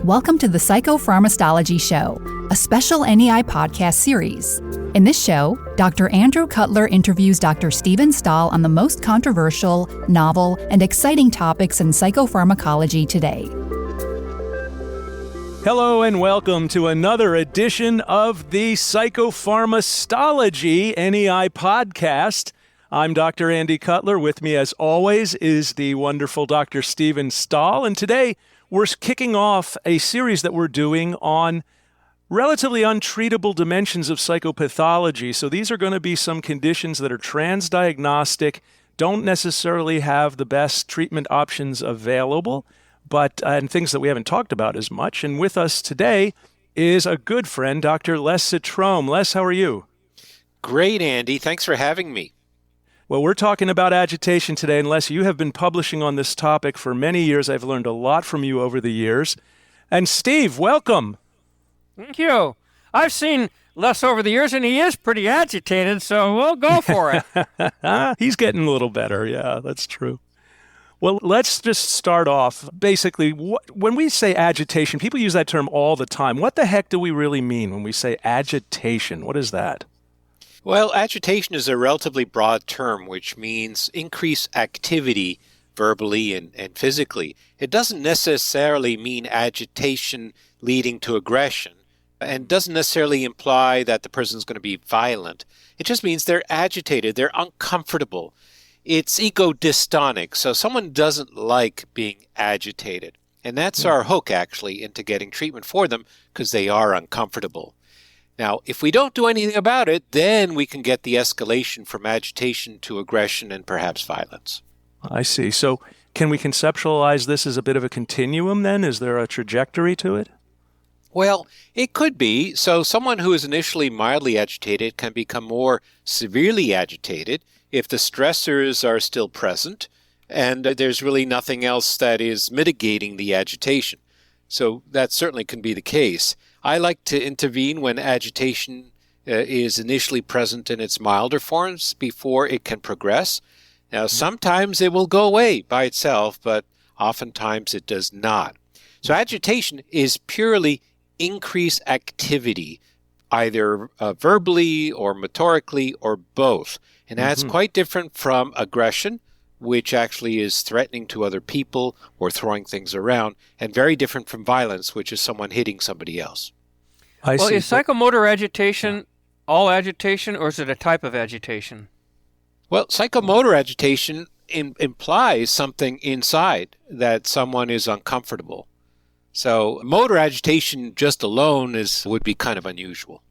Welcome to the PsychopharmaStahlogy Show, a special NEI podcast series. In this show, Dr. Andrew Cutler interviews Dr. Stephen Stahl on the most controversial, novel, and exciting topics in psychopharmacology today. Hello and welcome to another edition of the PsychopharmaStahlogy NEI Podcast. I'm Dr. Andy Cutler. With me, as always, is the wonderful Dr. Stephen Stahl. And today, we're kicking off a series that we're doing on relatively untreatable dimensions of psychopathology. So these are going to be some conditions that are transdiagnostic, don't necessarily have the best treatment options available, and things that we haven't talked about as much. And with us today is a good friend, Dr. Les Citrome. Les, how are you? Great, Andy. Thanks for having me. Well, we're talking about agitation today, and Les, you have been publishing on this topic for many years. I've learned a lot from you over the years. And Steve, welcome. Thank you. I've seen Les over the years, and he is pretty agitated, so we'll go for it. He's getting a little better. Yeah, that's true. Well, let's just start off. Basically, when we say agitation, people use that term all the time. What the heck do we really mean when we say agitation? What is that? Well, agitation is a relatively broad term, which means increased activity verbally and physically. It doesn't necessarily mean agitation leading to aggression, and doesn't necessarily imply that the person's going to be violent. It just means they're agitated, they're uncomfortable. It's ego-dystonic, so someone doesn't like being agitated. And that's our hook, actually, into getting treatment for them, because they are uncomfortable. Now, if we don't do anything about it, then we can get the escalation from agitation to aggression and perhaps violence. I see. So can we conceptualize this as a bit of a continuum then? Is there a trajectory to it? Well, it could be. So someone who is initially mildly agitated can become more severely agitated if the stressors are still present and there's really nothing else that is mitigating the agitation. So that certainly can be the case. I like to intervene when agitation is initially present in its milder forms before it can progress. Now, sometimes it will go away by itself, but oftentimes it does not. So agitation is purely increased activity, either verbally or motorically or both. And that's quite different from aggression, which actually is threatening to other people or throwing things around, and very different from violence, which is someone hitting somebody else. Well, is psychomotor agitation all agitation, or is it a type of agitation? Well, psychomotor agitation implies something inside that someone is uncomfortable. So motor agitation just alone would be kind of unusual.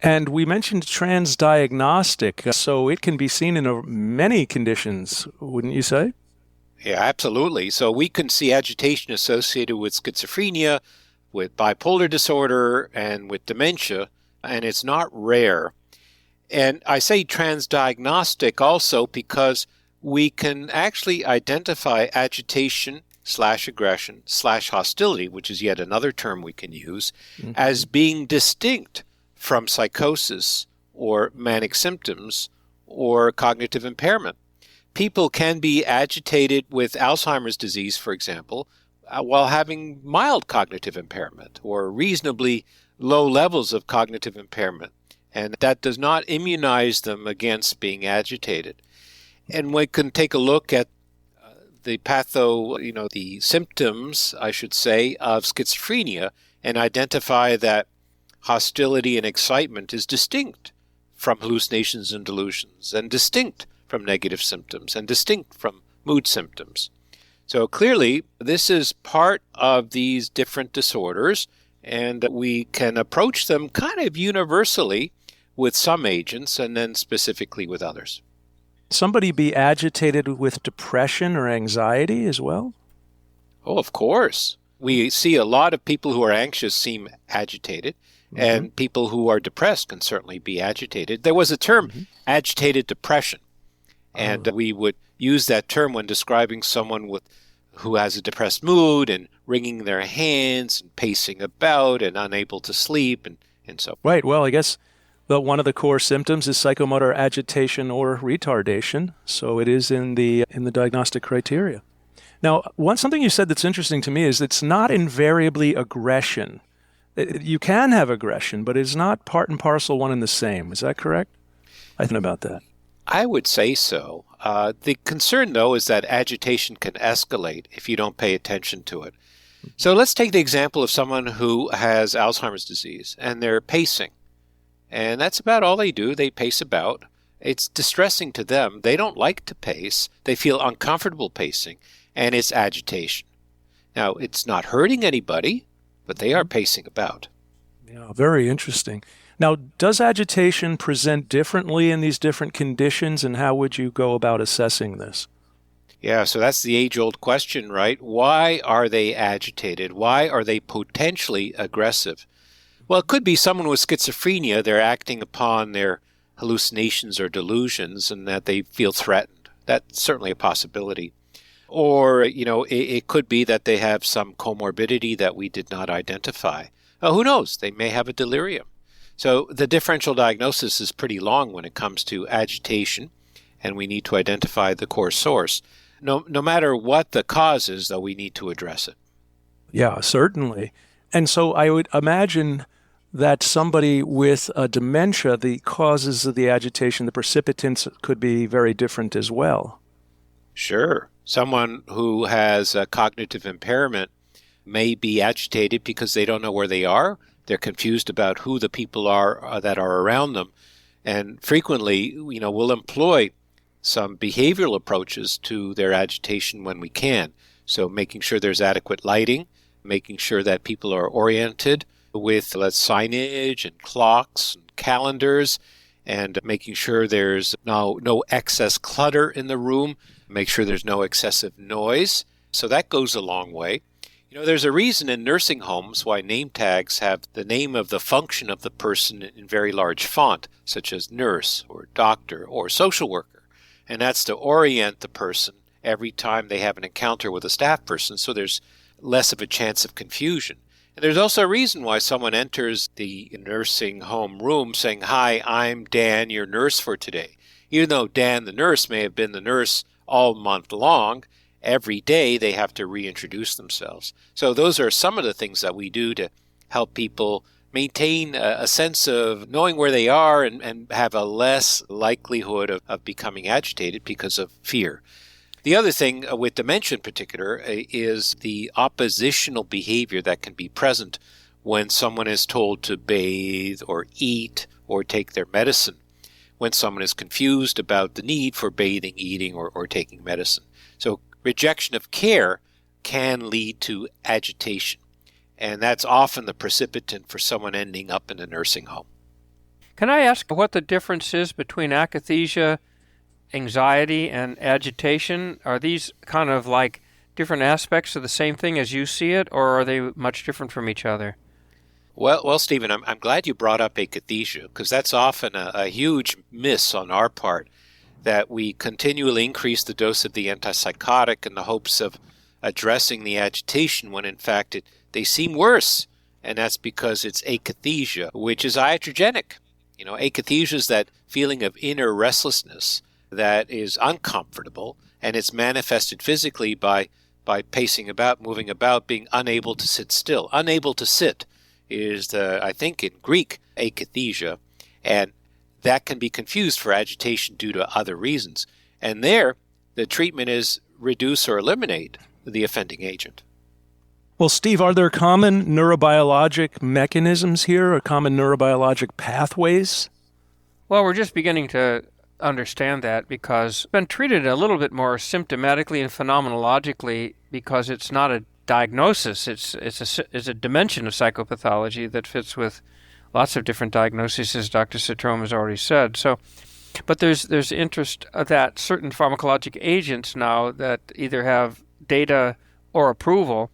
And we mentioned transdiagnostic, so it can be seen in many conditions, wouldn't you say? Yeah, absolutely. So we can see agitation associated with schizophrenia, with bipolar disorder, and with dementia, and it's not rare. And I say transdiagnostic also because we can actually identify agitation/aggression/hostility, which is yet another term we can use, as being distinct from psychosis or manic symptoms or cognitive impairment. People can be agitated with Alzheimer's disease, for example, while having mild cognitive impairment or reasonably low levels of cognitive impairment. And that does not immunize them against being agitated. And we can take a look at the the symptoms, I should say, of schizophrenia and identify that hostility and excitement is distinct from hallucinations and delusions, and distinct from negative symptoms, and distinct from mood symptoms. So clearly, this is part of these different disorders, and we can approach them kind of universally with some agents and then specifically with others. Somebody be agitated with depression or anxiety as well? Oh, of course. We see a lot of people who are anxious seem agitated, and people who are depressed can certainly be agitated. There was a term, agitated depression, and we would use that term when describing someone who has a depressed mood and wringing their hands and pacing about and unable to sleep and so forth. Right. Well, I guess one of the core symptoms is psychomotor agitation or retardation, so it is in the diagnostic criteria. Now, something you said that's interesting to me is it's not invariably aggression. You can have aggression, but it's not part and parcel one and the same. Is that correct? I think about that. I would say so. The concern, though, is that agitation can escalate if you don't pay attention to it. So let's take the example of someone who has Alzheimer's disease and they're pacing. And that's about all they do. They pace about. It's distressing to them. They don't like to pace. They feel uncomfortable pacing, and it's agitation. Now, it's not hurting anybody, but they are pacing about. Yeah, very interesting. Now, does agitation present differently in these different conditions, and how would you go about assessing this? Yeah, so that's the age-old question, right? Why are they agitated? Why are they potentially aggressive? Well, it could be someone with schizophrenia. They're acting upon their hallucinations or delusions and that they feel threatened. That's certainly a possibility. Or, it could be that they have some comorbidity that we did not identify. Who knows? They may have a delirium. So the differential diagnosis is pretty long when it comes to agitation, and we need to identify the core source. No matter what the cause is, though, we need to address it. Yeah, certainly. And so I would imagine that somebody with a dementia, the causes of the agitation, the precipitants could be very different as well. Sure. Someone who has a cognitive impairment may be agitated because they don't know where they are. They're confused about who the people are that are around them. And frequently, we'll employ some behavioral approaches to their agitation when we can. So making sure there's adequate lighting, making sure that people are oriented with signage and clocks and calendars, and making sure there's no excess clutter in the room, make sure there's no excessive noise. So that goes a long way. There's a reason in nursing homes why name tags have the name of the function of the person in very large font, such as nurse or doctor or social worker. And that's to orient the person every time they have an encounter with a staff person, so there's less of a chance of confusion. And there's also a reason why someone enters the nursing home room saying, "Hi, I'm Dan, your nurse for today." Even though Dan, the nurse, may have been the nurse all month long, every day they have to reintroduce themselves. So those are some of the things that we do to help people maintain a sense of knowing where they are and have a less likelihood of becoming agitated because of fear. The other thing with dementia in particular is the oppositional behavior that can be present when someone is told to bathe or eat or take their medicine, when someone is confused about the need for bathing, eating, or taking medicine. So rejection of care can lead to agitation, and that's often the precipitant for someone ending up in a nursing home. Can I ask what the difference is between akathisia, anxiety, and agitation? Are these kind of like different aspects of the same thing as you see it, or are they much different from each other? Well, Stephen, I'm glad you brought up akathisia, because that's often a huge miss on our part, that we continually increase the dose of the antipsychotic in the hopes of addressing the agitation when in fact they seem worse. And that's because it's akathisia, which is iatrogenic. Akathisia is that feeling of inner restlessness that is uncomfortable, and it's manifested physically by pacing about, moving about, being unable to sit still. Unable to sit is I think in Greek, akathisia, and that can be confused for agitation due to other reasons. And there, the treatment is reduce or eliminate the offending agent. Well, Steve, are there common neurobiologic mechanisms here, or common neurobiologic pathways? Well, we're just beginning to understand that because it's been treated a little bit more symptomatically and phenomenologically because it's not a diagnosis. It's a dimension of psychopathology that fits with lots of different diagnoses, as Dr. Citrome has already said. So, but there's interest that certain pharmacologic agents now that either have data or approval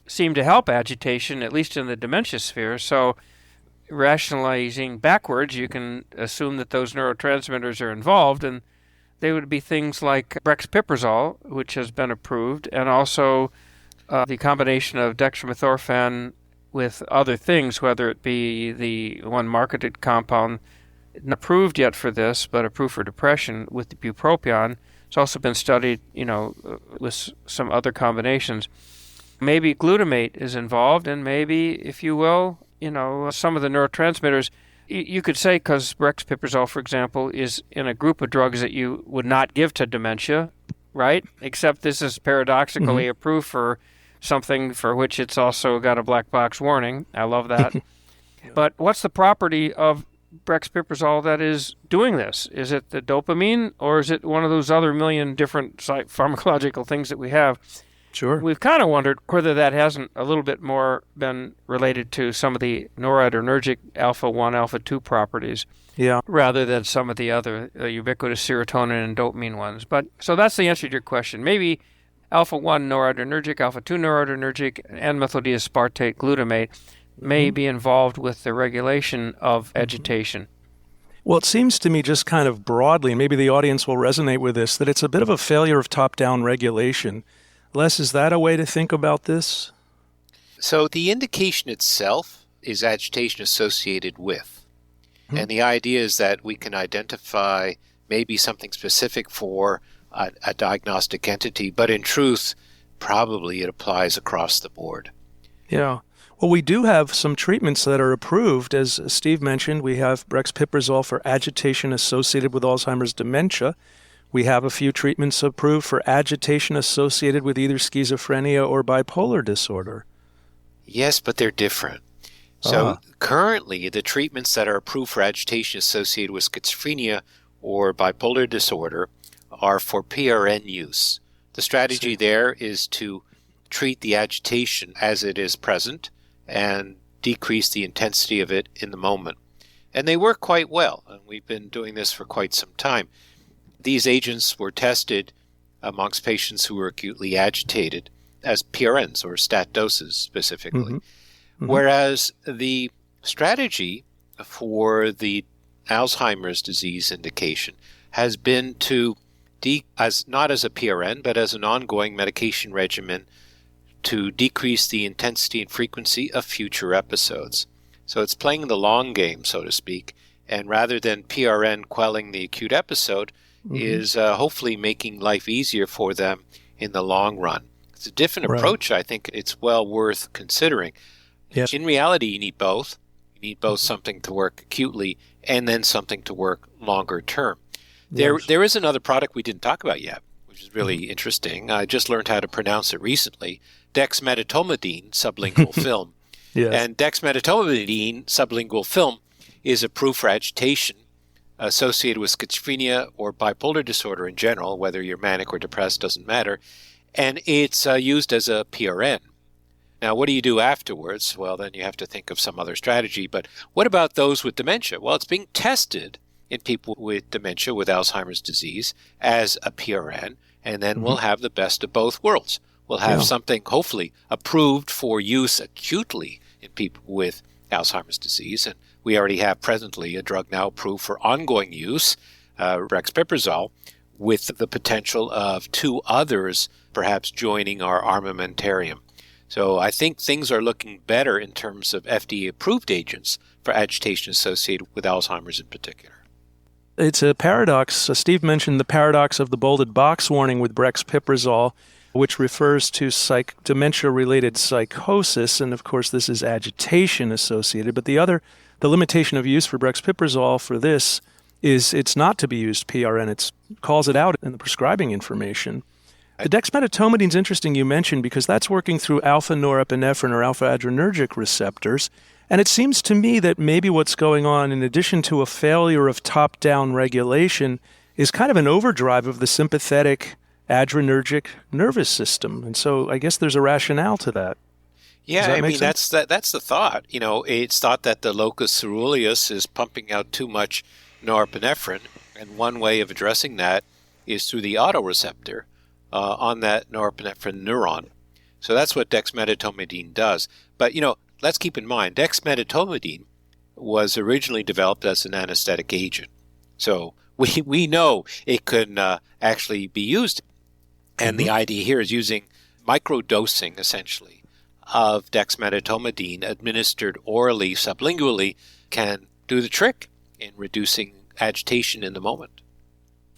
seem to help agitation, at least in the dementia sphere. So rationalizing backwards, you can assume that those neurotransmitters are involved, and they would be things like Brexpipol, which has been approved, and also the combination of Dexter Methorphan with other things, whether it be the one marketed compound, not approved yet for this, but approved for depression with the bupropion, It's also been studied, with some other combinations. Maybe glutamate is involved, and maybe, if you will, some of the neurotransmitters. You could say because Brexpiprazole, for example, is in a group of drugs that you would not give to dementia, right? Except this is paradoxically approved for something for which it's also got a black box warning. I love that. But what's the property of Brexpiprazole that is doing this? Is it the dopamine, or is it one of those other million different pharmacological things that we have? Sure. We've kind of wondered whether that hasn't a little bit more been related to some of the noradrenergic alpha-1, alpha-2 properties, rather than some of the other ubiquitous serotonin and dopamine ones. But so that's the answer to your question. Maybe alpha-1 noradrenergic, alpha-2 noradrenergic, and methyldeaspartate glutamate may be involved with the regulation of agitation. Well, it seems to me just kind of broadly, and maybe the audience will resonate with this, that it's a bit of a failure of top-down regulation. Les, is that a way to think about this? So the indication itself is agitation associated with. And the idea is that we can identify maybe something specific for a diagnostic entity, but in truth, probably it applies across the board. Yeah. Well, we do have some treatments that are approved. As Steve mentioned, we have Brexpiprazole for agitation associated with Alzheimer's dementia. We have a few treatments approved for agitation associated with either schizophrenia or bipolar disorder. Yes, but they're different. So currently, the treatments that are approved for agitation associated with schizophrenia or bipolar disorder are for PRN use. The strategy there is to treat the agitation as it is present and decrease the intensity of it in the moment. And they work quite well, and we've been doing this for quite some time. These agents were tested amongst patients who were acutely agitated as PRNs, or stat doses specifically. Whereas the strategy for the Alzheimer's disease indication has been to, not as a PRN, but as an ongoing medication regimen to decrease the intensity and frequency of future episodes. So it's playing the long game, so to speak, and rather than PRN quelling the acute episode, is hopefully making life easier for them in the long run. It's a different approach. I think it's well worth considering. Yes. In reality, you need both. You need both something to work acutely and then something to work longer term. There is another product we didn't talk about yet, which is really interesting. I just learned how to pronounce it recently. Dexmedetomidine sublingual film. And dexmedetomidine sublingual film is approved for agitation associated with schizophrenia or bipolar disorder in general, whether you're manic or depressed, doesn't matter. And it's used as a PRN. Now, what do you do afterwards? Well, then you have to think of some other strategy. But what about those with dementia? Well, it's being tested in people with dementia with Alzheimer's disease as a PRN, and then we'll have the best of both worlds. We'll have something hopefully approved for use acutely in people with Alzheimer's disease, and we already have presently a drug now approved for ongoing use, Brexpiprazole, with the potential of two others perhaps joining our armamentarium. So I think things are looking better in terms of FDA-approved agents for agitation associated with Alzheimer's in particular. It's a paradox. Steve mentioned the paradox of the bolded box warning with Brexpiprazole, which refers to dementia-related psychosis, and of course this is agitation associated. But the limitation of use for Brexpiprazole for this is it's not to be used PRN. It calls it out in the prescribing information. The dexmedetomidine is interesting you mentioned because that's working through alpha-norepinephrine or alpha-adrenergic receptors. And it seems to me that maybe what's going on, in addition to a failure of top-down regulation, is kind of an overdrive of the sympathetic adrenergic nervous system. And so I guess there's a rationale to that. Yeah, I mean, that's the thought. You know, it's thought that the locus ceruleus is pumping out too much norepinephrine, and one way of addressing that is through the autoreceptor on that norepinephrine neuron. So that's what dexmedetomidine does. But, you know, let's keep in mind, dexmedetomidine was originally developed as an anesthetic agent. So we know it can actually be used. And the idea here is using microdosing, essentially, of dexmedetomidine administered orally, sublingually, can do the trick in reducing agitation in the moment.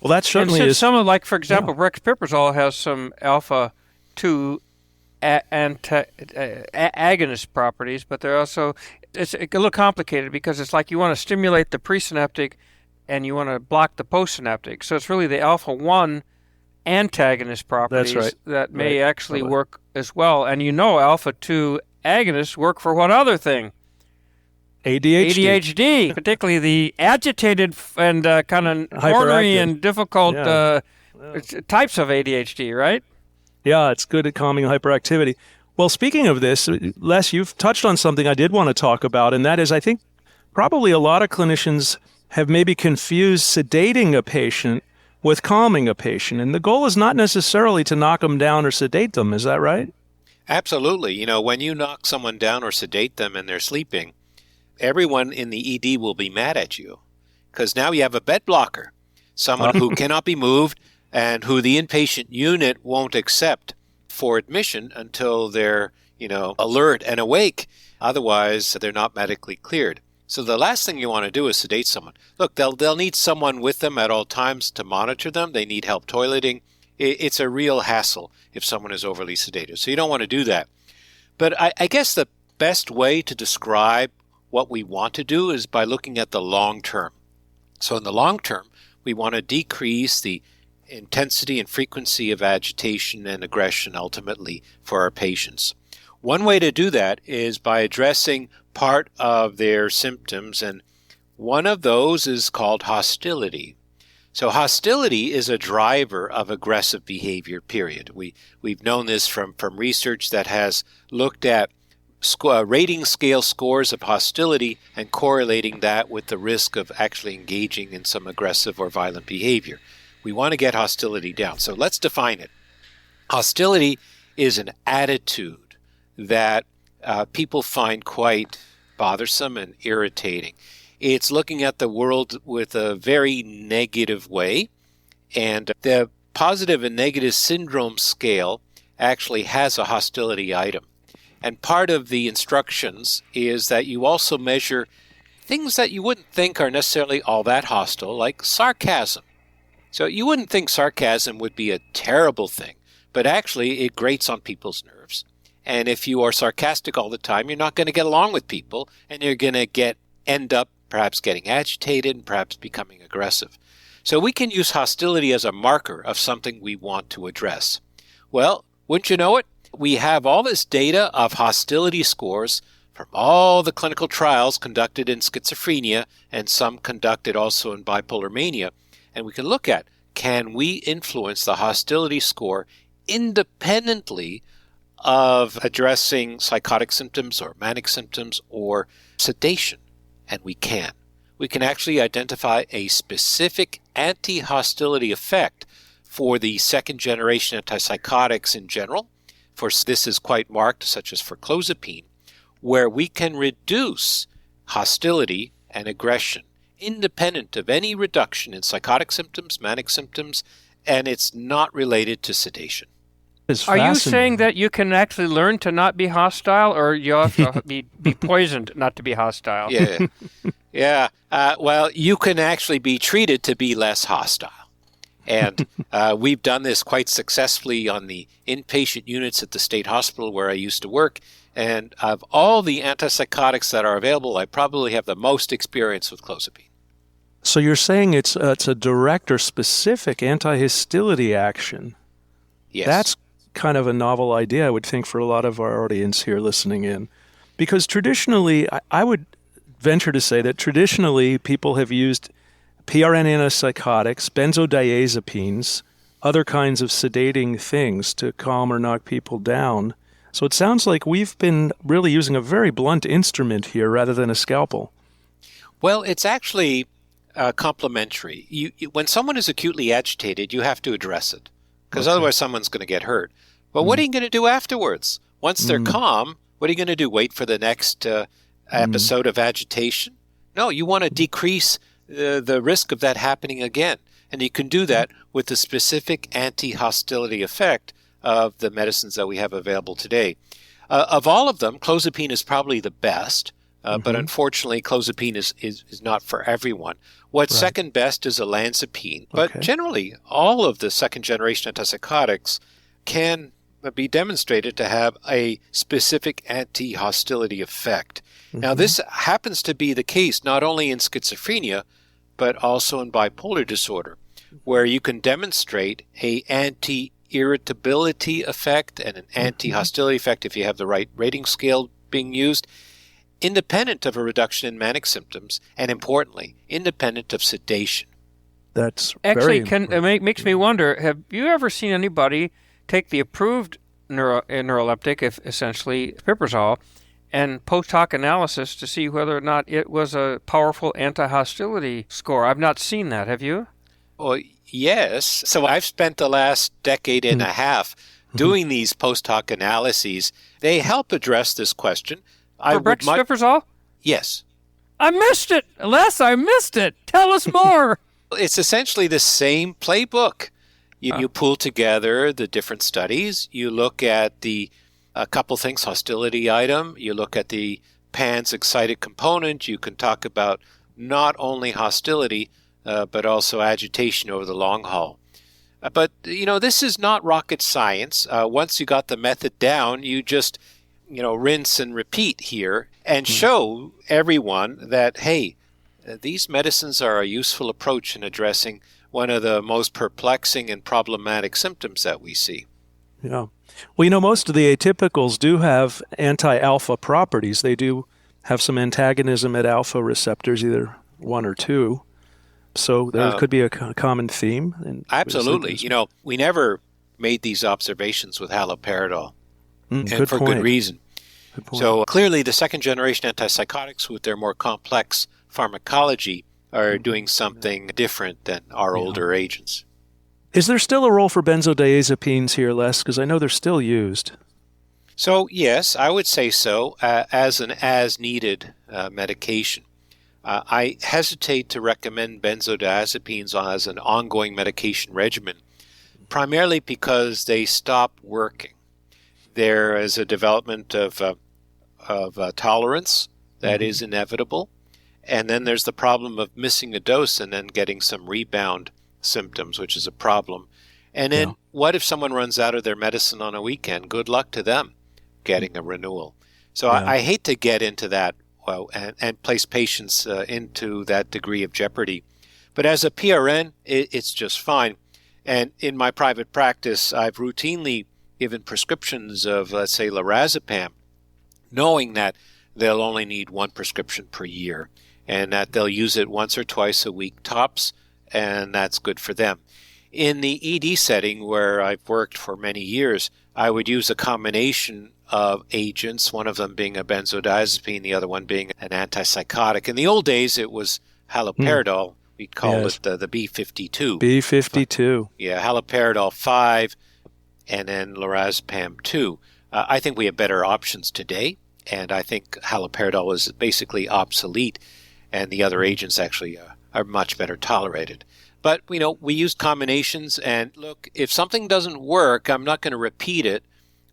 Well, that certainly and is. Some of, like, for example, Brexpipol has some alpha 2 agonist properties, but they're also, it's a little complicated because it's like you want to stimulate the presynaptic and you want to block the postsynaptic. So it's really the alpha 1 antagonist properties that may actually work as well. And alpha 2 agonists work for what other thing? ADHD, particularly the agitated and kind of ornery and difficult types of ADHD, right? Yeah, it's good at calming hyperactivity. Well, speaking of this, Les, you've touched on something I did want to talk about, and that is I think probably a lot of clinicians have maybe confused sedating a patient with calming a patient, and the goal is not necessarily to knock them down or sedate them. Is that right? Absolutely. When you knock someone down or sedate them and they're sleeping, everyone in the ED will be mad at you because now you have a bed blocker, someone who cannot be moved and who the inpatient unit won't accept for admission until they're, alert and awake. Otherwise, they're not medically cleared. So the last thing you want to do is sedate someone. Look, they'll need someone with them at all times to monitor them. They need help toileting. It's a real hassle if someone is overly sedated. So you don't want to do that. But I guess the best way to describe what we want to do is by looking at the long term. So in the long term, we want to decrease the intensity and frequency of agitation and aggression ultimately for our patients. One way to do that is by addressing part of their symptoms, and one of those is called hostility. So hostility is a driver of aggressive behavior, period. We've known this from research that has looked at rating scale scores of hostility and correlating that with the risk of actually engaging in some aggressive or violent behavior. We want to get hostility down. So let's define it. Hostility is an attitude that people find quite bothersome and irritating. It's looking at the world with a very negative way, and the positive and negative syndrome scale actually has a hostility item. And part of the instructions is that you also measure things that you wouldn't think are necessarily all that hostile, like sarcasm. So you wouldn't think sarcasm would be a terrible thing, but actually it grates on people's nerves. And if you are sarcastic all the time, you're not going to get along with people, and you're going to end up perhaps getting agitated and perhaps becoming aggressive. So we can use hostility as a marker of something we want to address. Well, wouldn't you know it? We have all this data of hostility scores from all the clinical trials conducted in schizophrenia and some conducted also in bipolar mania. And we can look at, can we influence the hostility score independently of addressing psychotic symptoms or manic symptoms or sedation? And we can. We can actually identify a specific anti-hostility effect for the second-generation antipsychotics in general. For this is quite marked, such as for clozapine, where we can reduce hostility and aggression independent of any reduction in psychotic symptoms, manic symptoms, and it's not related to sedation. Are you saying that you can actually learn to not be hostile, or you have to be poisoned not to be hostile? Yeah. Well, you can actually be treated to be less hostile. And we've done this quite successfully on the inpatient units at the state hospital where I used to work. And of all the antipsychotics that are available, I probably have the most experience with clozapine. So you're saying it's a direct or specific anti-hostility action. Yes. That's kind of a novel idea, I would think, for a lot of our audience here listening in. Because traditionally, I would venture to say that traditionally people have used PRN antipsychotics, benzodiazepines, other kinds of sedating things to calm or knock people down. So it sounds like we've been really using a very blunt instrument here rather than a scalpel. Well, it's actually complementary. When someone is acutely agitated, you have to address it, because otherwise someone's going to get hurt. But what are you going to do afterwards? Once they're calm, what are you going to do? Wait for the next episode of agitation? No, you want to decrease the risk of that happening again. And you can do that with the specific anti-hostility effect of the medicines that we have available today. Of all of them, clozapine is probably the best, but unfortunately, clozapine is not for everyone. What's second best is olanzapine, but generally, all of the second-generation antipsychotics can be demonstrated to have a specific anti-hostility effect. Now, this happens to be the case not only in schizophrenia, but also in bipolar disorder, where you can demonstrate a anti-irritability effect and an anti-hostility effect if you have the right rating scale being used, independent of a reduction in manic symptoms, and importantly, independent of sedation. That's actually very it makes me wonder, have you ever seen anybody take the approved neuroleptic, if essentially piprazole, and post-hoc analysis to see whether or not it was a powerful anti-hostility score? I've not seen that. Have you? Well, yes. So I've spent the last decade and a half doing these post-hoc analyses. They help address this question. For Brexpipol? Yes. I missed it. Les, I missed it. Tell us more. It's essentially the same playbook. You pull together the different studies. You look at a couple things, hostility item. You look at the PANSS excited component. You can talk about not only hostility, but also agitation over the long haul. But, this is not rocket science. Once you got the method down, you just, rinse and repeat here and show everyone that, hey, these medicines are a useful approach in addressing one of the most perplexing and problematic symptoms that we see. Yeah. Well, most of the atypicals do have anti-alpha properties. They do have some antagonism at alpha receptors, either one or two. So there could be a common theme. Absolutely. We never made these observations with haloperidol, and good for point. good reason. Good point. So clearly the second-generation antipsychotics with their more complex pharmacology are doing something different than our older agents. Is there still a role for benzodiazepines here, Les? Because I know they're still used. So, yes, I would say so, as an as-needed medication. I hesitate to recommend benzodiazepines as an ongoing medication regimen, primarily because they stop working. There is a development of tolerance that is inevitable. And then there's the problem of missing a dose and then getting some rebound symptoms, which is a problem. And then what if someone runs out of their medicine on a weekend? Good luck to them getting a renewal. So I hate to get into that and place patients into that degree of jeopardy. But as a PRN, it's just fine. And in my private practice, I've routinely given prescriptions of, let's say, lorazepam, knowing that they'll only need one prescription per year, and that they'll use it once or twice a week tops, and that's good for them. In the ED setting, where I've worked for many years, I would use a combination of agents, one of them being a benzodiazepine, the other one being an antipsychotic. In the old days, it was haloperidol. We'd call it the B52. B52. Yeah, haloperidol 5, and then lorazepam 2. I think we have better options today, and I think haloperidol is basically obsolete, and the other agents actually are much better tolerated. But, we use combinations, and look, if something doesn't work, I'm not going to repeat it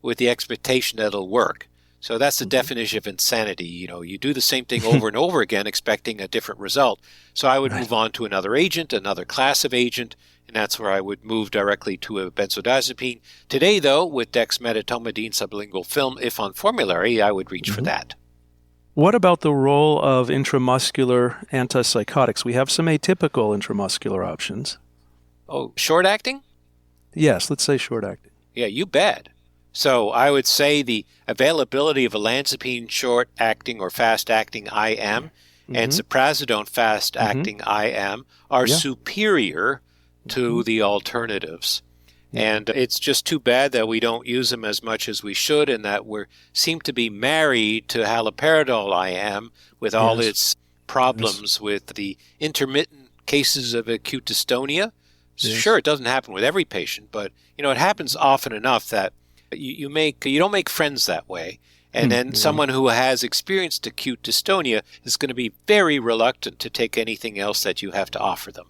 with the expectation that it'll work. So that's the definition of insanity. You do the same thing over and over again, expecting a different result. So I would move on to another agent, another class of agent, and that's where I would move directly to a benzodiazepine. Today, though, with dexmedetomidine sublingual film, if on formulary, I would reach for that. What about the role of intramuscular antipsychotics? We have some atypical intramuscular options. Oh, short-acting? Yes, let's say short-acting. Yeah, you bet. So I would say the availability of olanzapine short-acting or fast-acting IM and ziprasidone fast-acting IM are superior to the alternatives. And it's just too bad that we don't use them as much as we should, and that we seem to be married to haloperidol IM with all its problems with the intermittent cases of acute dystonia. Sure, it doesn't happen with every patient, but it happens often enough that you don't make friends that way. And then someone who has experienced acute dystonia is going to be very reluctant to take anything else that you have to offer them.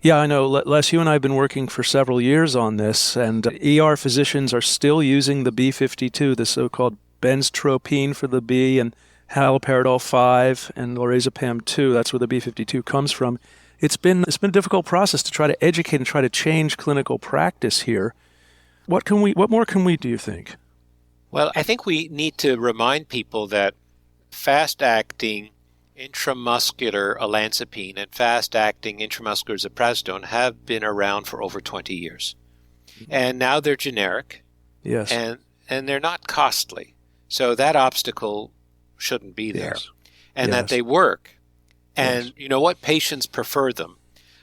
Yeah, I know. Les, you and I have been working for several years on this, and ER physicians are still using the B52, the so-called Benztropine for the B, and haloperidol 5 and lorazepam 2, that's where the B52 comes from. It's been a difficult process to try to educate and try to change clinical practice here. What more can we do, you think? Well, I think we need to remind people that fast-acting intramuscular olanzapine and fast-acting intramuscular ziprasidone have been around for over 20 years. And now they're generic. Yes. And they're not costly. So that obstacle shouldn't be there. Yes. And Yes. that they work. And Yes. you know what? Patients prefer them.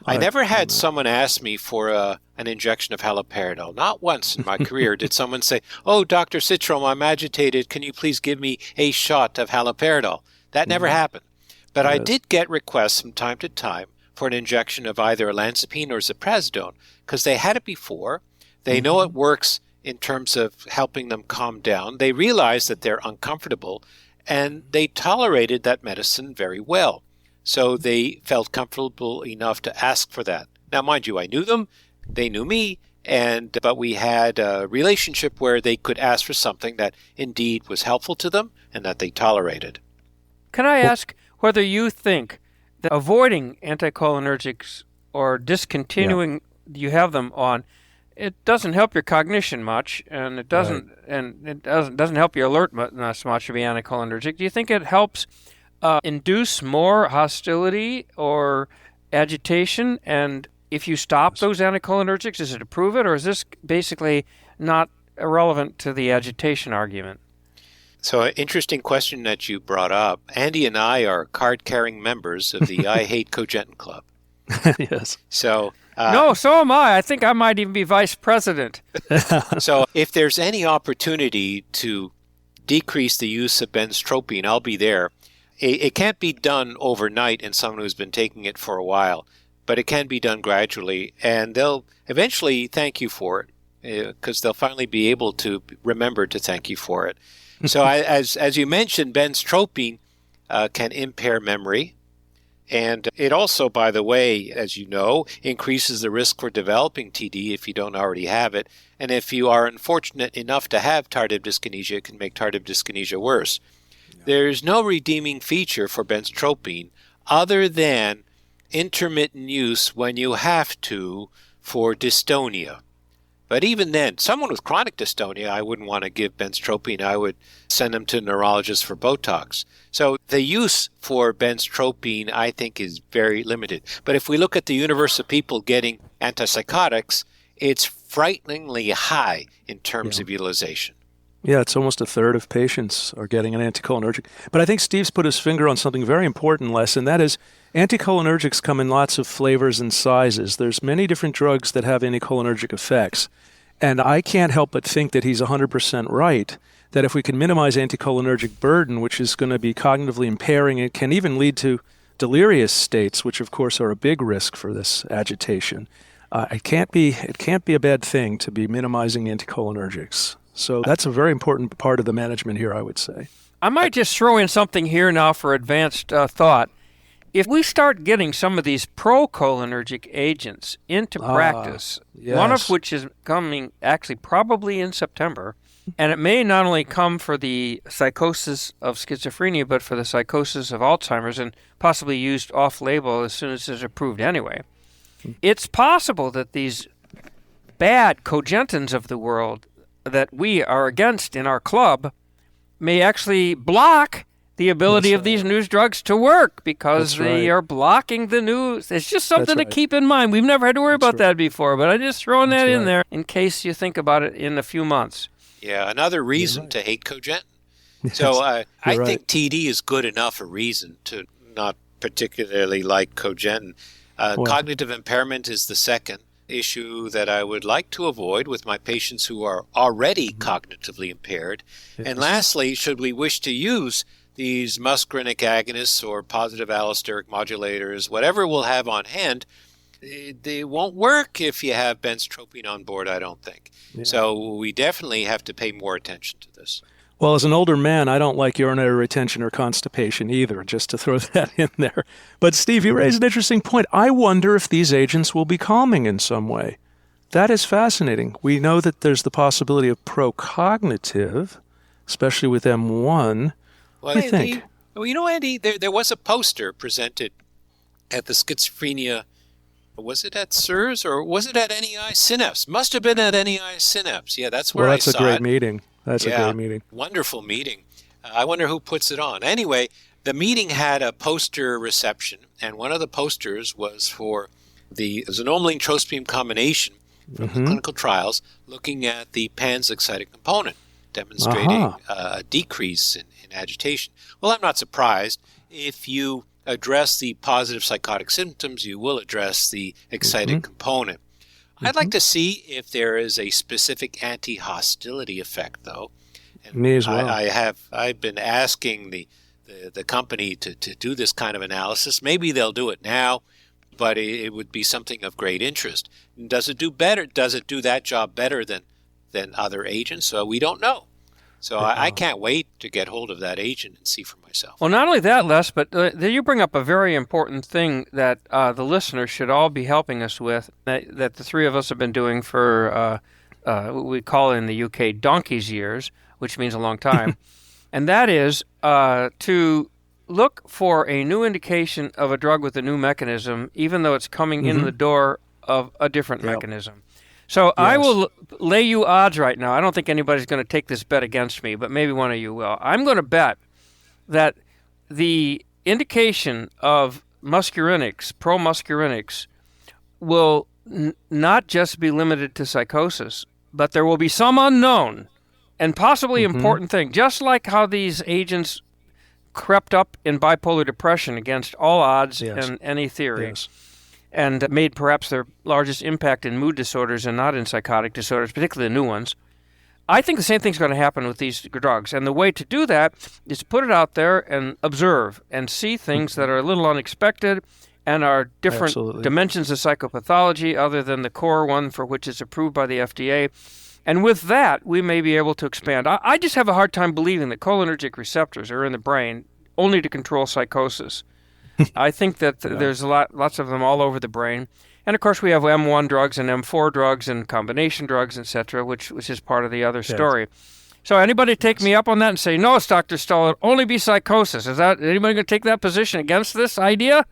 I never had someone ask me for an injection of haloperidol. Not once in my career did someone say, "Oh, Dr. Citrome, I'm agitated. Can you please give me a shot of haloperidol?" That never happened. But I did get requests from time to time for an injection of either olanzapine or ziprasidone because they had it before. They know it works in terms of helping them calm down. They realize that they're uncomfortable, and they tolerated that medicine very well. So they felt comfortable enough to ask for that. Now, mind you, I knew them, they knew me, but we had a relationship where they could ask for something that indeed was helpful to them and that they tolerated. Can I ask whether you think that avoiding anticholinergics or discontinuing you have them on, it doesn't help your cognition much, and it doesn't help your alertness much to be anticholinergic. Do you think it helps induce more hostility or agitation? And if you stop those anticholinergics, does it improve it, or is this basically not irrelevant to the agitation argument? So an interesting question that you brought up. Andy and I are card-carrying members of the I Hate Cogentin Club. Yes. So no, so am I. I think I might even be vice president. So if there's any opportunity to decrease the use of Benztropine, I'll be there. It can't be done overnight in someone who's been taking it for a while, but it can be done gradually, and they'll eventually thank you for it because they'll finally be able to remember to thank you for it. So as you mentioned, Benztropine can impair memory, and it also, by the way, as you know, increases the risk for developing TD if you don't already have it, and if you are unfortunate enough to have tardive dyskinesia, it can make tardive dyskinesia worse. There's no redeeming feature for Benztropine other than intermittent use when you have to for dystonia. But even then, someone with chronic dystonia, I wouldn't want to give Benztropine. I would send them to a neurologist for Botox. So the use for Benztropine, I think, is very limited. But if we look at the universe of people getting antipsychotics, it's frighteningly high in terms of utilization. Yeah, it's almost a third of patients are getting an anticholinergic. But I think Steve's put his finger on something very important, Les, and that is anticholinergics come in lots of flavors and sizes. There's many different drugs that have anticholinergic effects. And I can't help but think that he's 100% right, that if we can minimize anticholinergic burden, which is going to be cognitively impairing, it can even lead to delirious states, which of course are a big risk for this agitation. It can't be a bad thing to be minimizing anticholinergics. So that's a very important part of the management here, I would say. I might just throw in something here now for advanced thought. If we start getting some of these procholinergic agents into practice, yes. one of which is coming actually probably in September, and it may not only come for the psychosis of schizophrenia, but for the psychosis of Alzheimer's, and possibly used off-label as soon as it's approved anyway. It's possible that these bad cogentins of the world that we are against in our club may actually block the ability of these new drugs to work because they are blocking the new. It's just something to keep in mind. We've never had to worry about that before, but I'm just throwing that in there in case you think about it in a few months. Yeah, another reason to hate cogentin. So I think TD is good enough a reason to not particularly like cogentin. Cognitive impairment is the second issue that I would like to avoid with my patients who are already cognitively impaired. Yes. And lastly, should we wish to use these muscarinic agonists or positive allosteric modulators, whatever we'll have on hand, they won't work if you have Benztropine on board, I don't think. Yeah. So we definitely have to pay more attention to this. Well, as an older man, I don't like urinary retention or constipation either, just to throw that in there. But Steve, you raised an interesting point. I wonder if these agents will be calming in some way. That is fascinating. We know that there's the possibility of procognitive, especially with M1. Well, Well, Andy, there was a poster presented at the schizophrenia. Was it at CSIRS or was it at NEI Synapse? Must have been at NEI Synapse. Yeah, that's where I saw it. That's a great meeting. That's a great meeting. Wonderful meeting. I wonder who puts it on. Anyway, the meeting had a poster reception, and one of the posters was for the xanomeline-trospium combination from the clinical trials, looking at the pan's-excited component, demonstrating a decrease in agitation. Well, I'm not surprised. If you address the positive psychotic symptoms, you will address the excited component. I'd like to see if there is a specific anti-hostility effect, though. And Me as well. I've been asking the company to do this kind of analysis. Maybe they'll do it now, but it would be something of great interest. Does it do better? Does it do that job better than other agents? We don't know. So I can't wait to get hold of that agent and see for myself. Well, not only that, Les, but you bring up a very important thing that the listeners should all be helping us with, that the three of us have been doing for what we call in the UK donkey's years, which means a long time, and that is to look for a new indication of a drug with a new mechanism, even though it's coming in the door of a different mechanism. So I will lay you odds right now. I don't think anybody's going to take this bet against me, but maybe one of you will. I'm going to bet that the indication of muscarinics, pro-muscarinics, will not just be limited to psychosis, but there will be some unknown and possibly important thing, just like how these agents crept up in bipolar depression against all odds and any theory. And made perhaps their largest impact in mood disorders and not in psychotic disorders, particularly the new ones. I think the same thing's going to happen with these drugs. And the way to do that is to put it out there and observe and see things that are a little unexpected and are different dimensions of psychopathology other than the core one for which is approved by the FDA. And with that, we may be able to expand. I just have a hard time believing that cholinergic receptors are in the brain only to control psychosis. I think that there's lots of them all over the brain. And, of course, we have M1 drugs and M4 drugs and combination drugs, et cetera, which is part of the other story. So anybody take me up on that and say, no, it's Dr. Stahl, it'll only be psychosis. Is anybody going to take that position against this idea?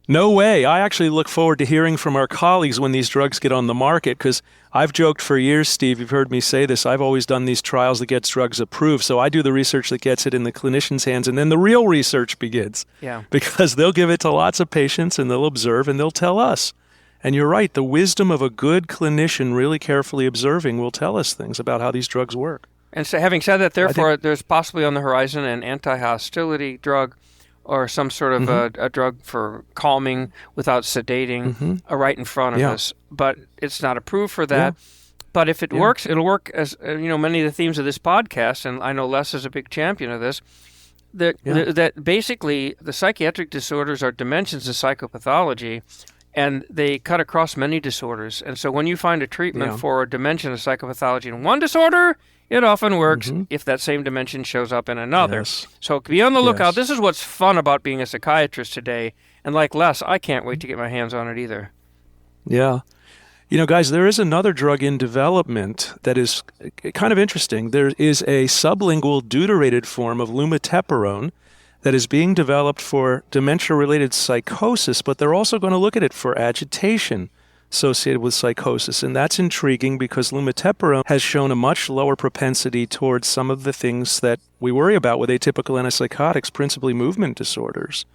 No way. I actually look forward to hearing from our colleagues when these drugs get on the market, because I've joked for years, Steve, you've heard me say this, I've always done these trials that gets drugs approved, so I do the research that gets it in the clinician's hands, and then the real research begins. Yeah. Because they'll give it to lots of patients, and they'll observe, and they'll tell us. And you're right, the wisdom of a good clinician really carefully observing will tell us things about how these drugs work. And so having said that, therefore, there's possibly on the horizon an anti-hostility drug, or some sort of a drug for calming without sedating right in front of us. But it's not approved for that. Yeah. But if it works, it'll work as, many of the themes of this podcast, and I know Les is a big champion of this, that basically the psychiatric disorders are dimensions of psychopathology, and they cut across many disorders. And so when you find a treatment for a dimension of psychopathology in one disorder, it often works if that same dimension shows up in another. Yes. So be on the lookout. This is what's fun about being a psychiatrist today. And like Les, I can't wait to get my hands on it either. Yeah. Guys, there is another drug in development that is kind of interesting. There is a sublingual deuterated form of lumateperone that is being developed for dementia-related psychosis, but they're also going to look at it for agitation associated with psychosis. And that's intriguing because lumateperone has shown a much lower propensity towards some of the things that we worry about with atypical antipsychotics, principally movement disorders,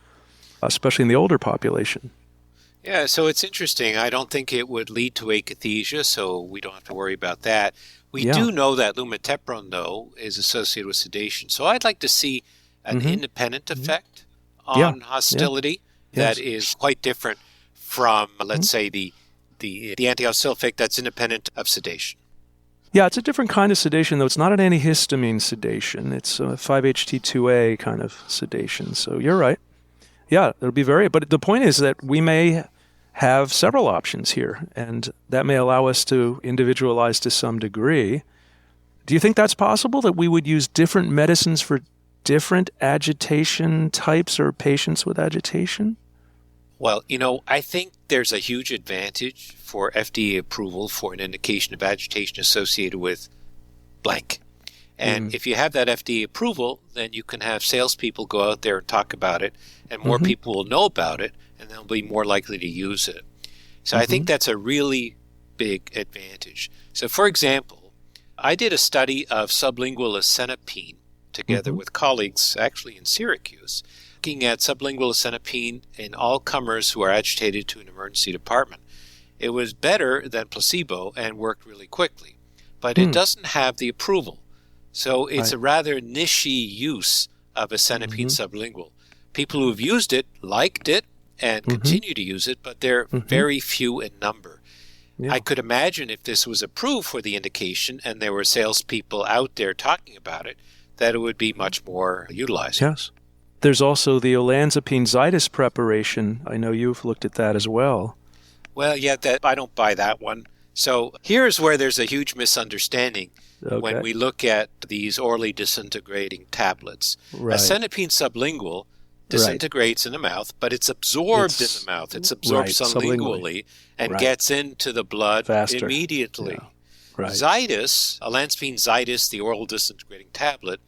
especially in the older population. Yeah, so it's interesting. I don't think it would lead to akathisia, so we don't have to worry about that. We do know that lumateperone, though, is associated with sedation. So I'd like to see an independent effect on hostility that is quite different from, let's say, the anti-hostility effect that's independent of sedation. Yeah, it's a different kind of sedation, though. It's not an antihistamine sedation. It's a 5-HT2A kind of sedation. So you're right. Yeah, it'll be but the point is that we may have several options here, and that may allow us to individualize to some degree. Do you think that's possible, that we would use different medicines for different agitation types or patients with agitation? Well, I think there's a huge advantage for FDA approval for an indication of agitation associated with blank. And if you have that FDA approval, then you can have salespeople go out there and talk about it, and more people will know about it, and they'll be more likely to use it. So I think that's a really big advantage. So for example, I did a study of sublingual asenapine together with colleagues actually in Syracuse, looking at sublingual asenapine in all comers who are agitated to an emergency department. It was better than placebo and worked really quickly, but it doesn't have the approval. So it's a rather niche use of asenapine sublingual. People who have used it liked it and continue to use it, but they're very few in number. Yeah. I could imagine if this was approved for the indication and there were salespeople out there talking about it, that it would be much more utilized. Yes. There's also the olanzapine Zydis preparation. I know you've looked at that as well. Well, yeah, I don't buy that one. So here's where there's a huge misunderstanding when we look at these orally disintegrating tablets. Asenapine sublingual disintegrates in the mouth, but it's absorbed in the mouth. It's absorbed sublingually and gets into the blood immediately. Yeah. Zydis, olanzapine Zydis, the oral disintegrating tablet,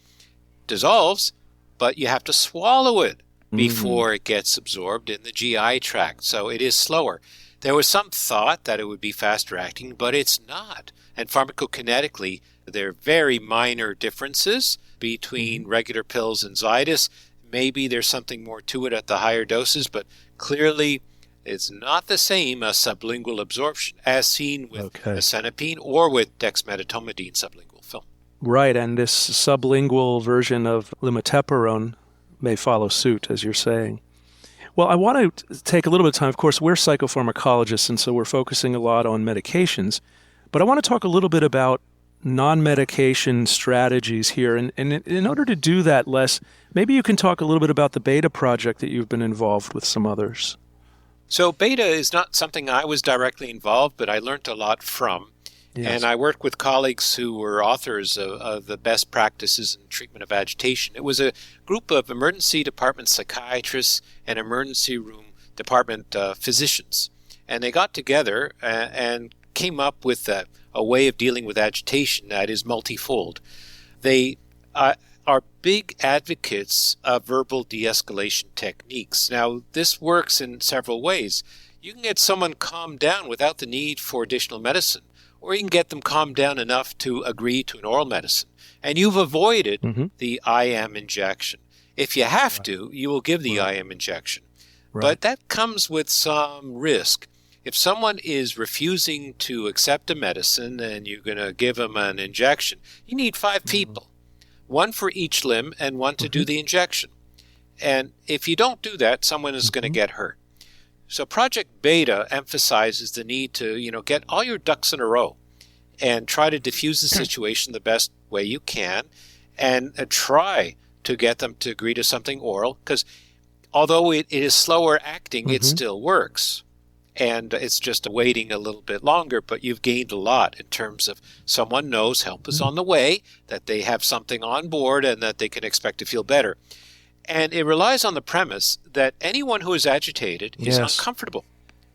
dissolves, but you have to swallow it before it gets absorbed in the GI tract. So it is slower. There was some thought that it would be faster acting, but it's not. And pharmacokinetically, there are very minor differences between regular pills and Zydis. Maybe there's something more to it at the higher doses, but clearly it's not the same as sublingual absorption as seen with asenapine or with dexmedetomidine sublingual film. Right, and this sublingual version of lumateperone may follow suit, as you're saying. Well, I want to take a little bit of time. Of course, we're psychopharmacologists, and so we're focusing a lot on medications. But I want to talk a little bit about non-medication strategies here. And in order to do that, Les, maybe you can talk a little bit about the Beta project that you've been involved with some others. So Beta is not something I was directly involved, but I learned a lot from. Yes. And I worked with colleagues who were authors of the best practices in treatment of agitation. It was a group of emergency department psychiatrists and emergency room department physicians. And they got together and came up with a way of dealing with agitation that is multifold. They are big advocates of verbal de-escalation techniques. Now, this works in several ways. You can get someone calmed down without the need for additional medicine, or you can get them calmed down enough to agree to an oral medicine. And you've avoided the IM injection. If you have to, you will give the IM injection. But that comes with some risk. If someone is refusing to accept a medicine and you're going to give them an injection, you need 5 people, one for each limb and one to do the injection. And if you don't do that, someone is going to get hurt. So Project Beta emphasizes the need to, get all your ducks in a row and try to diffuse the situation the best way you can and try to get them to agree to something oral, because although it is slower acting, it still works. And it's just waiting a little bit longer, but you've gained a lot in terms of someone knows help is on the way, that they have something on board, and that they can expect to feel better. And it relies on the premise that anyone who is agitated is uncomfortable.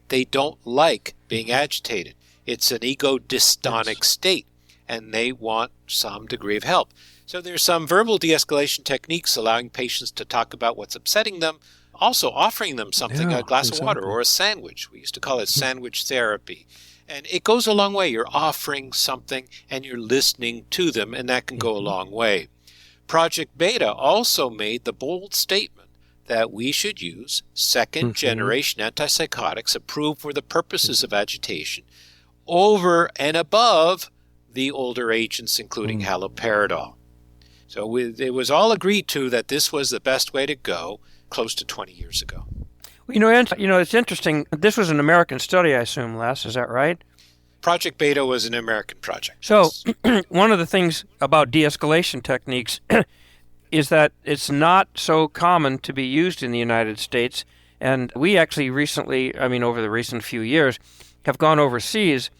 They don't like being agitated. It's an ego-dystonic state, and they want some degree of help. So there's some verbal de-escalation techniques allowing patients to talk about what's upsetting them, also offering them something, a glass of water or a sandwich. We used to call it sandwich therapy. And it goes a long way. You're offering something and you're listening to them, and that can go a long way. Project Beta also made the bold statement that we should use second-generation antipsychotics approved for the purposes of agitation over and above the older agents, including haloperidol. So it was all agreed to that this was the best way to go close to 20 years ago. It's interesting. This was an American study, I assume, Les. Is that right? Project Beta was an American project. So one of the things about de-escalation techniques is that it's not so common to be used in the United States. And we actually recently, over the recent few years, have gone overseas.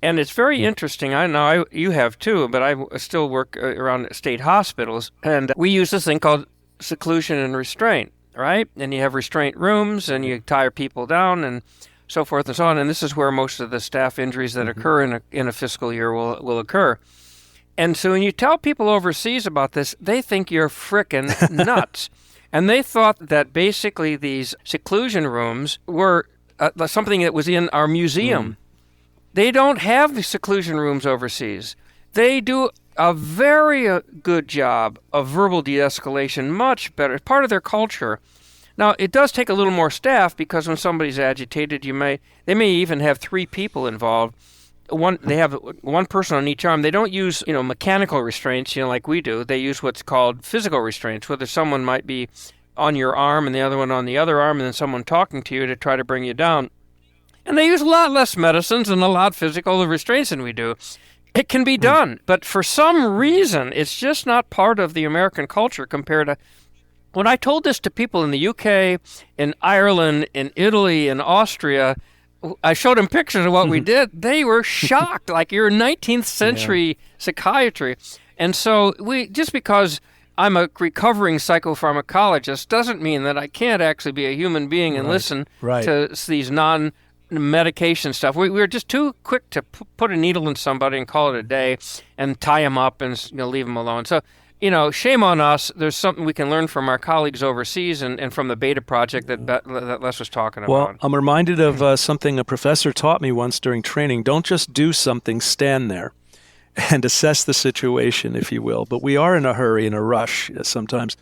And it's very interesting. I know you have too, but I still work around state hospitals. And we use this thing called seclusion and restraint, right? And you have restraint rooms and you tire people down and so forth and so on. And this is where most of the staff injuries that occur in a fiscal year will occur. And so when you tell people overseas about this, they think you're frickin' nuts. And they thought that basically these seclusion rooms were something that was in our museum. They don't have the seclusion rooms overseas. They do a very good job of verbal de-escalation, much better. It's part of their culture. Now, it does take a little more staff because when somebody's agitated, they may even have 3 people involved. They have one person on each arm. They don't use, mechanical restraints, like we do. They use what's called physical restraints, whether someone might be on your arm and the other one on the other arm, and then someone talking to you to try to bring you down. And they use a lot less medicines and a lot physical restraints than we do. It can be done, but for some reason, it's just not part of the American culture compared to... When I told this to people in the UK, in Ireland, in Italy, in Austria, I showed them pictures of what we did. They were shocked, like you're 19th century psychiatry. And so just because I'm a recovering psychopharmacologist doesn't mean that I can't actually be a human being and listen to these non-medication stuff. We're just too quick to put a needle in somebody and call it a day and tie them up and leave them alone. So, shame on us. There's something we can learn from our colleagues overseas and from the Beta Project that Les was talking about. Well, I'm reminded of something a professor taught me once during training. Don't just do something, stand there and assess the situation, if you will. But we are in a hurry, in a rush sometimes.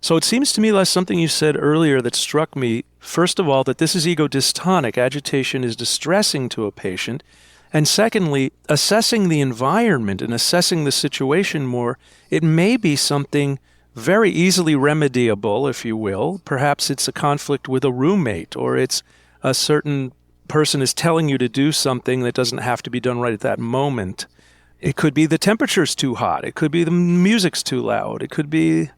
So it seems to me, Les, something you said earlier that struck me, first of all, that this is ego dystonic. Agitation is distressing to a patient. And secondly, assessing the environment and assessing the situation more, it may be something very easily remediable, if you will. Perhaps it's a conflict with a roommate, or it's a certain person is telling you to do something that doesn't have to be done right at that moment. It could be the temperature's too hot. It could be the music's too loud. It could be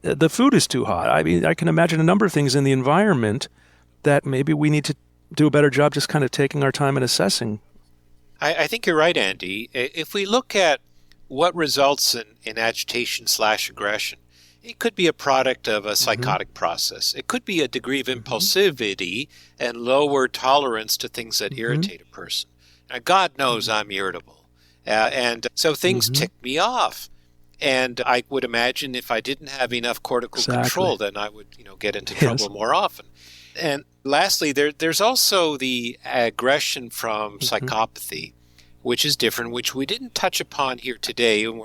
the food is too hot. I mean, I can imagine a number of things in the environment that maybe we need to do a better job just kind of taking our time and assessing. I think you're right, Andy. If we look at what results in agitation/aggression, it could be a product of a psychotic process. It could be a degree of impulsivity and lower tolerance to things that irritate a person. Now, God knows I'm irritable. And so things tick me off. And I would imagine if I didn't have enough cortical control, then I would, get into trouble more often. And lastly, there's also the aggression from psychopathy, which is different, which we didn't touch upon here today, and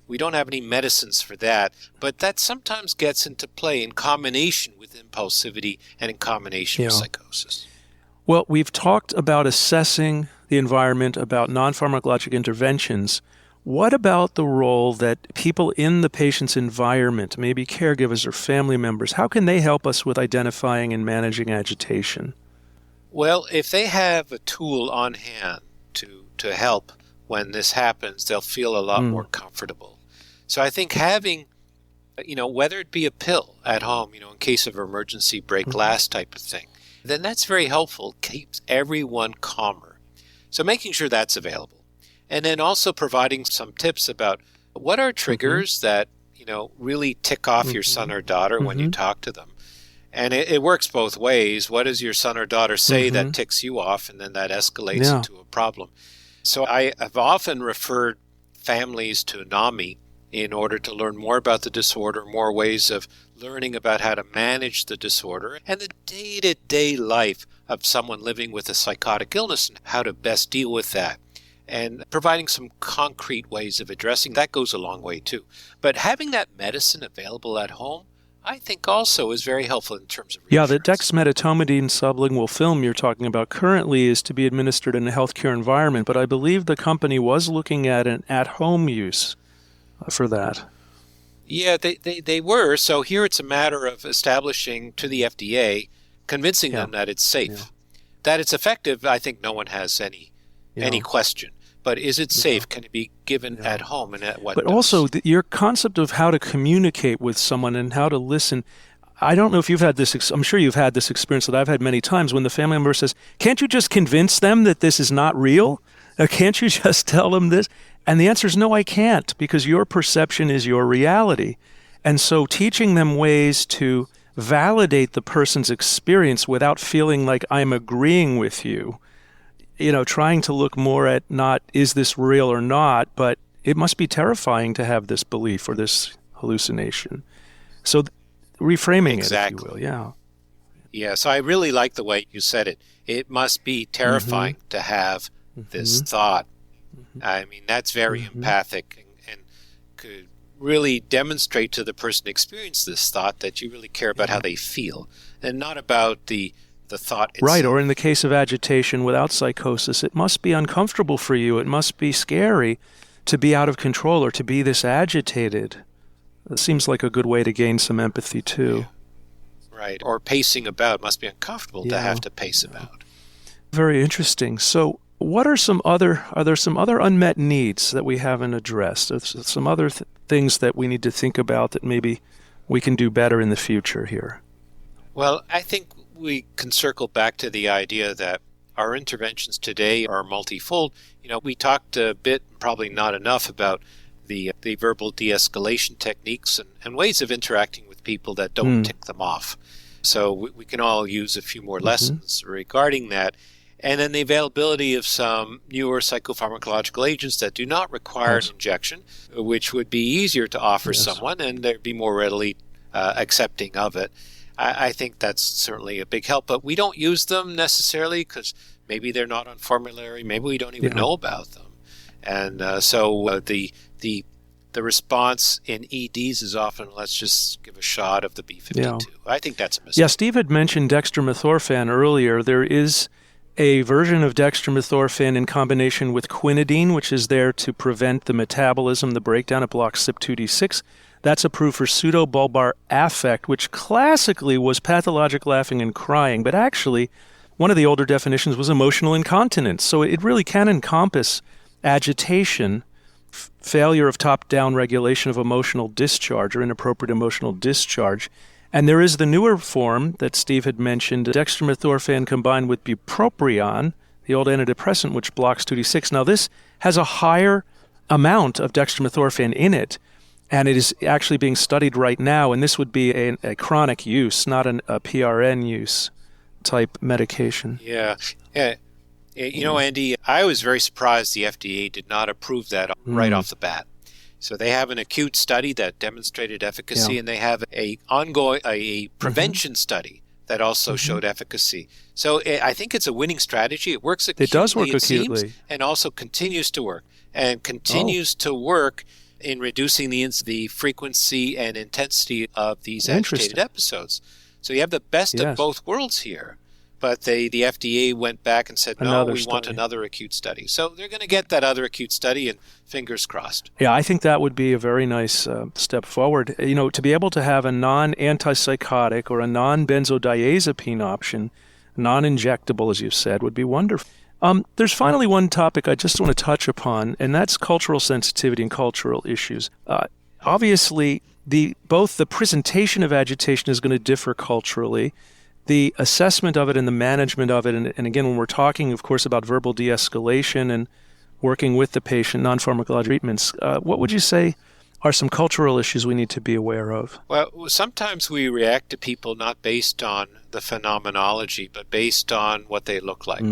we don't have any medicines for that, but that sometimes gets into play in combination with impulsivity and in combination with psychosis. Well, we've talked about assessing the environment, about non-pharmacologic interventions. What about the role that people in the patient's environment, maybe caregivers or family members, how can they help us with identifying and managing agitation? Well, if they have a tool on hand to help when this happens, they'll feel a lot more comfortable. So I think having, whether it be a pill at home, in case of emergency, break glass type of thing, then that's very helpful, keeps everyone calmer. So making sure that's available. And then also providing some tips about what are triggers that, really tick off your son or daughter when you talk to them. And it works both ways. What does your son or daughter say that ticks you off, and then that escalates into a problem? So I have often referred families to NAMI in order to learn more about the disorder, more ways of learning about how to manage the disorder, and the day-to-day life of someone living with a psychotic illness and how to best deal with that. And providing some concrete ways of addressing that goes a long way too. But having that medicine available at home, I think also is very helpful in terms of reassurance. Yeah, the dexmedetomidine sublingual film you're talking about currently is to be administered in a healthcare environment, but I believe the company was looking at an at-home use for that. Yeah, they were. So here it's a matter of establishing to the FDA, convincing them that it's safe. That it's effective, I think no one has any question. But is it safe? Can it be given at home, and at what dose? But also, your concept of how to communicate with someone and how to listen, I don't know if you've had this, I'm sure you've had this experience that I've had many times when the family member says, can't you just convince them that this is not real? Or can't you just tell them this? And the answer is no, I can't, because your perception is your reality. And so teaching them ways to validate the person's experience without feeling like I'm agreeing with you, trying to look more at not is this real or not, but it must be terrifying to have this belief or this hallucination. So reframing exactly. it, if you will, yeah. Yeah, so I really like the way you said it. It must be terrifying to have this thought. I mean, that's very empathic and could really demonstrate to the person who experienced this thought that you really care about how they feel and not about the thought itself. Right, or in the case of agitation without psychosis, it must be uncomfortable for you. It must be scary to be out of control or to be this agitated. It seems like a good way to gain some empathy, too. Yeah. Right, or pacing about. It must be uncomfortable to have to pace about. Very interesting. So what are there some other unmet needs that we haven't addressed? Are there some other things that we need to think about that maybe we can do better in the future here? Well, I think we can circle back to the idea that our interventions today are multifold. You know, we talked a bit, probably not enough, about the verbal de-escalation techniques and ways of interacting with people that don't tick them off. So we can all use a few more lessons regarding that. And then the availability of some newer psychopharmacological agents that do not require an injection, which would be easier to offer someone, and they'd be more readily accepting of it. I think that's certainly a big help, but we don't use them necessarily because maybe they're not on formulary, maybe we don't even know about them. And so the response in EDs is often, let's just give a shot of the B52. Yeah. I think that's a mistake. Yeah, Steve had mentioned Dexter Methorphan earlier. There is a version of Dexter Methorphan in combination with quinidine, which is there to prevent the metabolism, the breakdown. It blocks CYP2D6. That's approved for pseudobulbar affect, which classically was pathologic laughing and crying, but actually one of the older definitions was emotional incontinence. So it really can encompass agitation, failure of top-down regulation of emotional discharge or inappropriate emotional discharge. And there is the newer form that Steve had mentioned, dextromethorphan combined with bupropion, the old antidepressant, which blocks 2D6. Now, this has a higher amount of dextromethorphan in it, and it is actually being studied right now, and this would be a chronic use, not a PRN use type medication. Yeah. You know, Andy, I was very surprised the FDA did not approve that right off the bat. So they have an acute study that demonstrated efficacy, and they have a prevention study that also showed efficacy. So I think it's a winning strategy. It works acutely. It does work acutely. Seems, and also continues to work. And continues to work in reducing the frequency and intensity of these agitated episodes. So you have the best of both worlds here. But the FDA went back and said, no, we want another acute study. So they're going to get that other acute study, and fingers crossed. Yeah, I think that would be a very nice step forward. You know, to be able to have a non-antipsychotic or a non-benzodiazepine option, non-injectable, as you said, would be wonderful. There's finally one topic I just want to touch upon, and that's cultural sensitivity and cultural issues. Obviously, both the presentation of agitation is going to differ culturally. The assessment of it and the management of it, and again, when we're talking, of course, about verbal de-escalation and working with the patient, non-pharmacological treatments, what would you say are some cultural issues we need to be aware of? Well, sometimes we react to people not based on the phenomenology, but based on what they look like.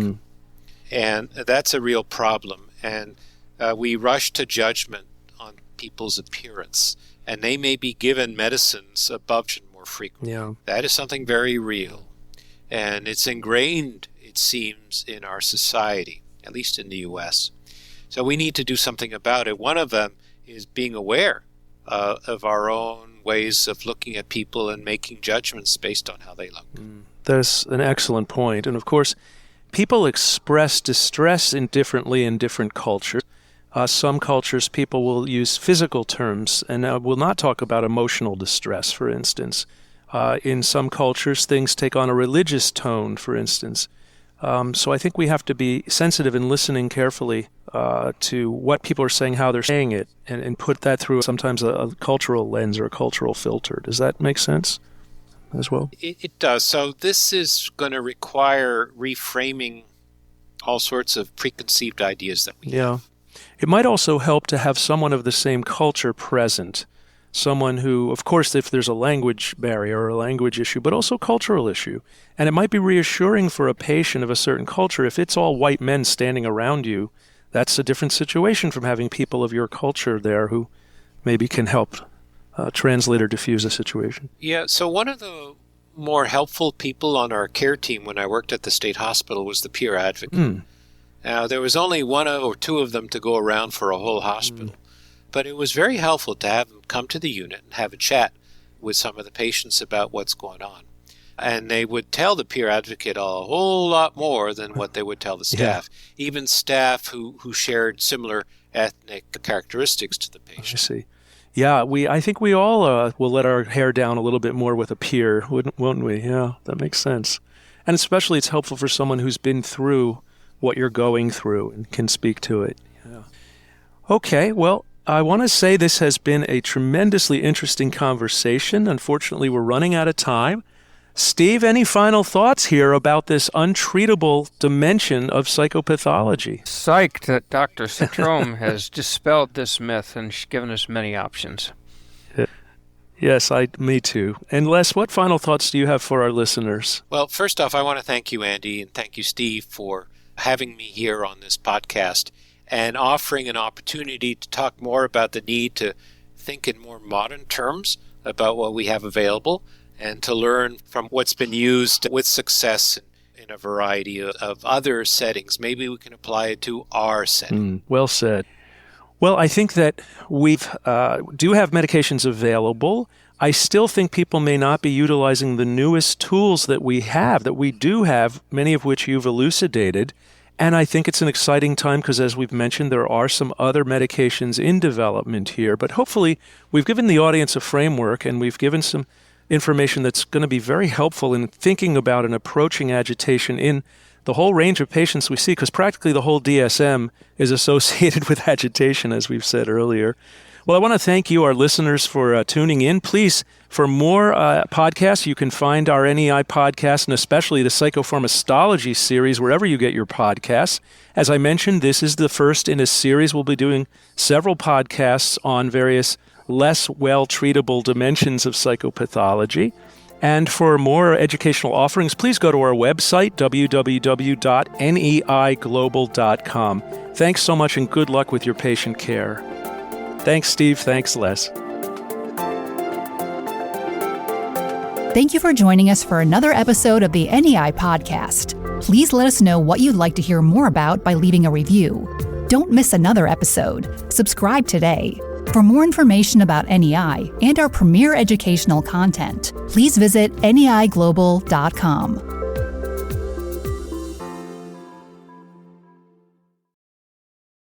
And that's a real problem. And we rush to judgment on people's appearance, and they may be given medicines above more frequently. Yeah. That is something very real. And it's ingrained, it seems, in our society, at least in the U.S. So we need to do something about it. One of them is being aware of our own ways of looking at people and making judgments based on how they look. That's an excellent point. And of course, people express distress differently in different cultures. Some cultures, people will use physical terms and will not talk about emotional distress, for instance. In some cultures, things take on a religious tone, for instance. So I think we have to be sensitive and listening carefully to what people are saying, how they're saying it, and put that through sometimes a cultural lens or a cultural filter. Does that make sense as well? It does. So this is going to require reframing all sorts of preconceived ideas that we have. It might also help to have someone of the same culture present. Someone who, of course, if there's a language barrier or a language issue, but also cultural issue. And it might be reassuring for a patient of a certain culture if it's all white men standing around you that's a different situation from having people of your culture there who maybe can help translate or diffuse a situation. Yeah, so one of the more helpful people on our care team when I worked at the state hospital was the peer advocate. Now, there was only one or two of them to go around for a whole hospital, but it was very helpful to have them come to the unit and have a chat with some of the patients about what's going on. And they would tell the peer advocate a whole lot more than what they would tell the staff, even staff who shared similar ethnic characteristics to the patient. I see. Yeah, I think we all will let our hair down a little bit more with a peer, won't we? Yeah, that makes sense. And especially it's helpful for someone who's been through what you're going through and can speak to it. Yeah. Okay, well, I want to say this has been a tremendously interesting conversation. Unfortunately, we're running out of time. Steve, any final thoughts here about this untreatable dimension of psychopathology? Psyched that Dr. Citrome has dispelled this myth and given us many options. Yes, me too. And Les, what final thoughts do you have for our listeners? Well, first off, I want to thank you, Andy, and thank you, Steve, for having me here on this podcast and offering an opportunity to talk more about the need to think in more modern terms about what we have available and to learn from what's been used with success in a variety of other settings. Maybe we can apply it to our setting. Well said. Well, I think that we do have medications available. I still think people may not be utilizing the newest tools that we do have, many of which you've elucidated. And I think it's an exciting time because, as we've mentioned, there are some other medications in development here. But hopefully we've given the audience a framework and we've given some information that's going to be very helpful in thinking about and approaching agitation in the whole range of patients we see, because practically the whole DSM is associated with agitation, as we've said earlier. Well, I want to thank you, our listeners, for tuning in. Please, for more podcasts, you can find our NEI podcast and especially the Psychopharmacology series wherever you get your podcasts. As I mentioned, this is the first in a series. We'll be doing several podcasts on various less well-treatable dimensions of psychopathology. And for more educational offerings, please go to our website, www.neiglobal.com. Thanks so much and good luck with your patient care. Thanks, Steve. Thanks, Les. Thank you for joining us for another episode of the NEI Podcast. Please let us know what you'd like to hear more about by leaving a review. Don't miss another episode. Subscribe today. For more information about NEI and our premier educational content, please visit NEIglobal.com.